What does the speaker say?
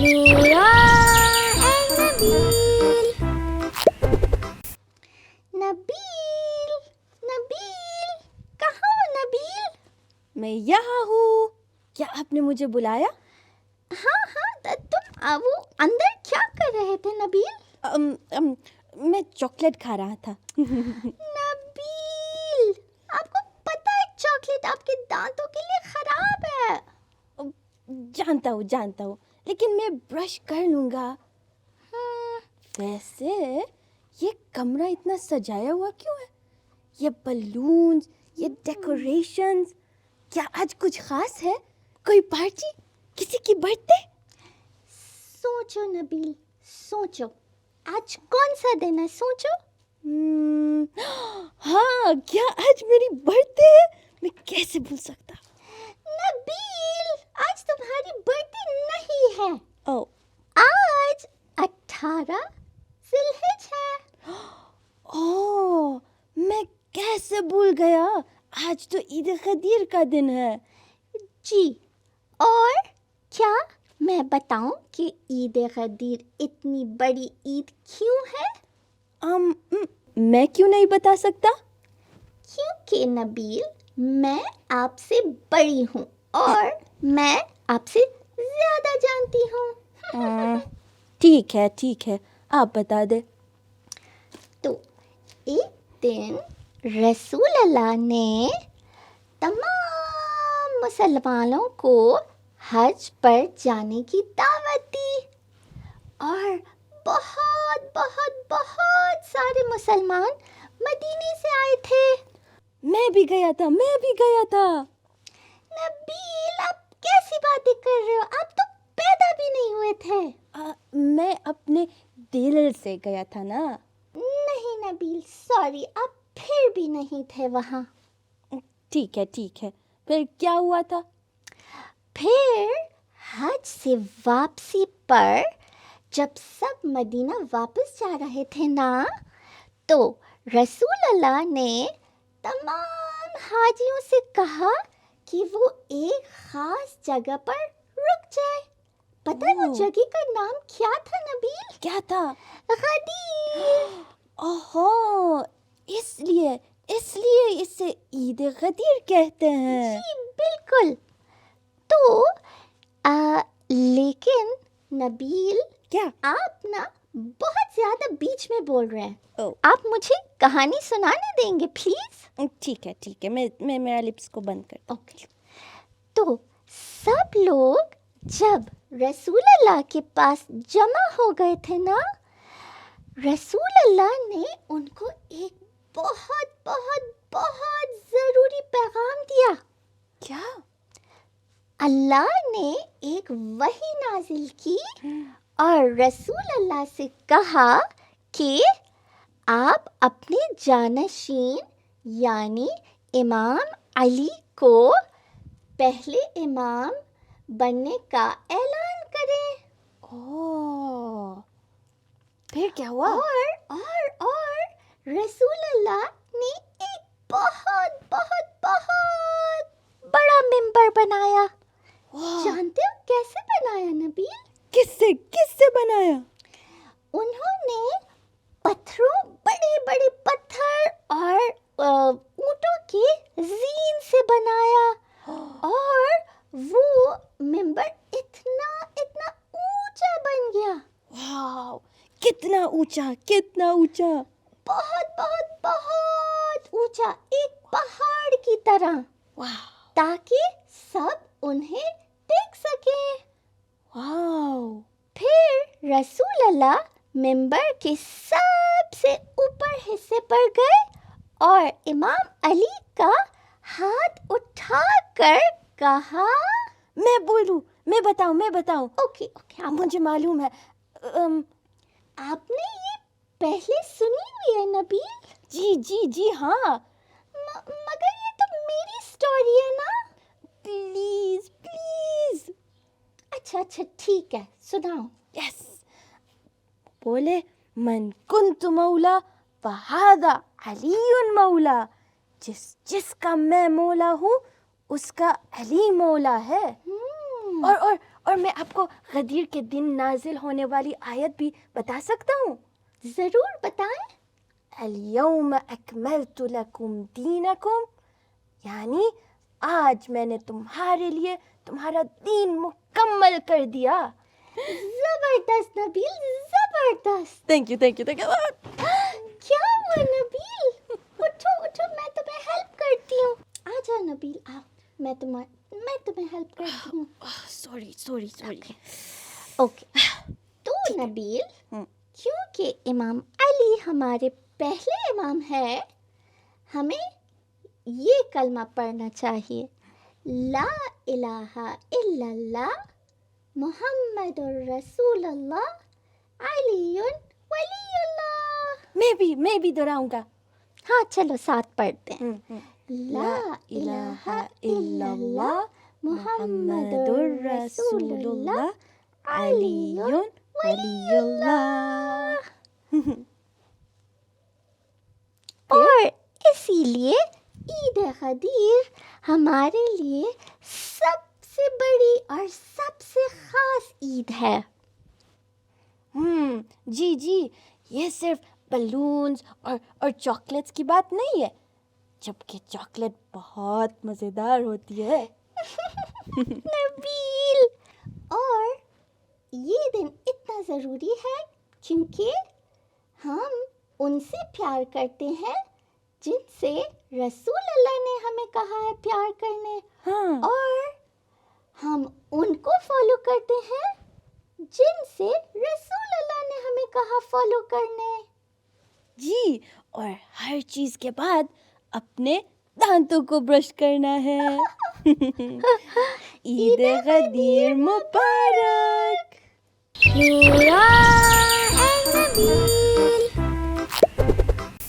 نورا اے نبیل نبیل نبیل کہاں ہو نبیل؟ میں یہاں ہوں. کیا آپ نے مجھے بلایا؟ ہاں تم وہ اندر کیا کر رہے تھے نبیل؟ میں چاکلیٹ کھا رہا تھا. نبیل آپ کو پتہ ہے چاکلیٹ آپ کے دانتوں کے لیے خراب ہے. جانتا ہوں لیکن میں برش کر لوں گا. ویسے یہ کمرہ اتنا سجایا ہوا کیوں ہے؟ یہ بلونز، یہ ڈیکوریشنز، کیا آج کچھ خاص ہے؟ کوئی پارٹی؟ کسی کی برتھ ڈے؟ سوچو نبیل سوچو، آج کون سا دن ہے؟ سوچو. ہاں، کیا آج میری برتھ ڈے ہے؟ میں کیسے بھول سکتا؟ نبیل آج تمہاری برتھ ڈے نہیں ہے. او آج 18 ذی الحجہ ہے. اوہ، میں کیسے بھول گیا؟ آج تو عید غدیر کا دن ہے. جی، اور کیا میں بتاؤں کہ عید غدیر اتنی بڑی عید کیوں ہے؟ میں کیوں نہیں بتا سکتا؟ کیونکہ نبیل میں آپ سے بڑی ہوں اور میں آپ سے زیادہ جانتی ہوں. ٹھیک ہے، آپ بتا دیں. تو ایک دن رسول اللہ نے تمام مسلمانوں کو حج پر جانے کی دعوت دی اور بہت بہت بہت سارے مسلمان مدینے سے آئے تھے. میں بھی گیا تھا. نبیل آپ کیسی باتیں کر رہے ہو؟ آپ تو پیدا بھی نہیں ہوئے تھے. میں اپنے دل سے گیا تھا نا. نہیں نبیل سوری، آپ پھر بھی نہیں تھے وہاں. ٹھیک ہے. پھر کیا ہوا تھا؟ پھر حج سے واپسی پر جب سب مدینہ واپس جا رہے تھے نا، تو رسول اللہ نے تمام حاجیوں سے کہا کہ وہ ایک خاص جگہ پر رک جائے. پتہ ہے وہ جگہ کا نام کیا تھا نبیل؟ کیا تھا؟ غدیر. اوہو، اس لیے اسے عید غدیر کہتے ہیں. جی بالکل. تو لیکن نبیل کیا؟ آپ نا بہت زیادہ بیچ میں بول رہے ہیں. او آپ مجھے کہانی سنانے دیں گے پلیز؟ ٹھیک ہے. میں میرا لپس کو بند کرتا ہوں. اوکے. تو سب لوگ جب رسول اللہ کے پاس جمع ہو گئے تھے نا، رسول اللہ نے ان کو ایک بہت بہت بہت ضروری پیغام دیا. کیا؟ اللہ نے ایک وحی نازل کی اور رسول اللہ سے کہا کہ آپ اپنے جانشین یعنی امام علی کو پہلے امام بننے کا اعلان کریں. اوہ، پھر کیا ہوا؟ اور رسول اللہ نے ایک بہت بہت بہت بڑا ممبر بنایا. جانتے ہو کیسے بنایا نبیل؟ کس سے بنایا؟ انہوں نے بڑے بڑے پتھر اور اونٹوں کے زین سے بنایا اور وہ ممبر اتنا اونچا بن گیا. واو، کتنا اونچا؟ بہت بہت بہت اونچا، ایک پہاڑ کی طرح، واو تاکہ سب انہیں دیکھ سکیں. واو. پھر رسول اللہ ممبر کے سب سے اوپر حصے پر گئے اور امام علی کا ہاتھ اٹھا کر کہا. میں بولوں؟ میں بتاؤں. اوکے مجھے معلوم ہے. آپ نے یہ پہلے سنی ہوئی ہے نبیل؟ جی ہاں. مگر یہ تو میری سٹوری ہے نا. پلیز. اچھا ٹھیک ہے، سناؤ. یس. بولے من کنت مولا فہذا علی مولا. جس کا میں مولا ہوں اس کا علی مولا ہے. اور میں آپ کو غدیر کے دن نازل ہونے والی آیت بھی بتا سکتا ہوں. ضرور بتائیں. اليوم اکملت لکم دینکم، یعنی آج میں نے تمہارے لیے تمہارا دین مکمل کر دیا. زبردست نبیل، زبردست. Thank you. کیا ہوا نبیل؟ اٹھو میں تمہیں ہیلپ کرتی ہوں. آ جاؤ نبیل، آؤ، میں تمہیں ہیلپ کرتی ہوں. سوری. اوکے. تو نبیل، کیونکہ امام علی ہمارے پہلے امام ہے، ہمیں یہ کلمہ پڑھنا چاہیے، لا الہ الا اللہ محمد الرسول اللہ علی ولی اللہ. میں بھی دہراؤں گا. ہاں چلو ساتھ پڑھتے ہیں. لا الہ الا اللہ محمد الرسول اللہ علی ولی اللہ. اور اسی لیے عید غدیر ہمارے لیے سب سے بڑی اور سب سے خاص عید ہے. جی، یہ صرف بلونز اور چاکلیٹس کی بات نہیں ہے، جبکہ چاکلیٹ بہت مزیدار ہوتی ہے. نبیل، اور یہ دن اتنا ضروری ہے کیونکہ ہم ان سے پیار کرتے ہیں جن سے رسول اللہ نے ہمیں کہا ہے پیار کرنے، اور ہم ان کو فالو کرتے ہیں جن سے رسول اللہ نے ہمیں کہا فالو کرنے. جی، اور ہر چیز کے بعد اپنے دانتوں کو برش کرنا ہے. عید غدیر مبارک.